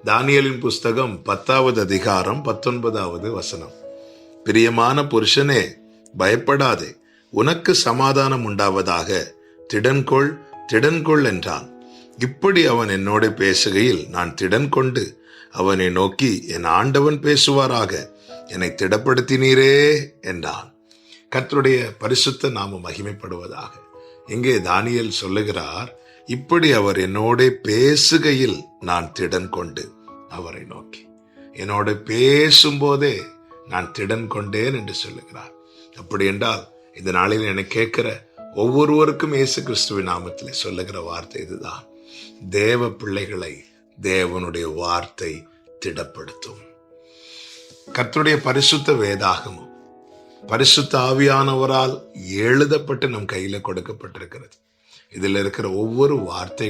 தானியேலின் புஸ்தகம் 10வது அதிகாரம் 19வது வசனம். பிரியமான புருஷனே, பயப்படாதே, உனக்கு சமாதானம் உண்டாவதாக, திடன்கொள் திடன்கொள் என்றான். இப்படி அவன் என்னோட பேசுகையில் நான் திடன் கொண்டு அவனை நோக்கி, என் ஆண்டவன் பேசுவாராக, என்னை திடப்படுத்தினீரே என்றான். கர்த்தருடைய பரிசுத்த நாமம் மகிமைப்படுவதாக. இங்கே தானியேல் சொல்லுகிறார், இப்படி அவர் என்னோட பேசுகையில் நான் திடன் கொண்டு அவரை நோக்கி, என்னோட பேசும்போதே நான் திடன் கொண்டேன் என்று சொல்லுகிறார். அப்படி என்றால் இந்த நாளில் என்னை கேட்கிற ஒவ்வொருவருக்கும் இயேசு கிறிஸ்துவின் நாமத்தில் சொல்லுகிற வார்த்தை இதுதான்: தேவ பிள்ளைகளை தேவனுடைய வார்த்தை திடப்படுத்தும். கர்த்தருடைய பரிசுத்த வேதாகமும் பரிசுத்த ஆவியானவரால் எழுதப்பட்டு நம் கையில கொடுக்கப்பட்டிருக்கிறது. இதில் இருக்கிற ஒவ்வொரு வார்த்தை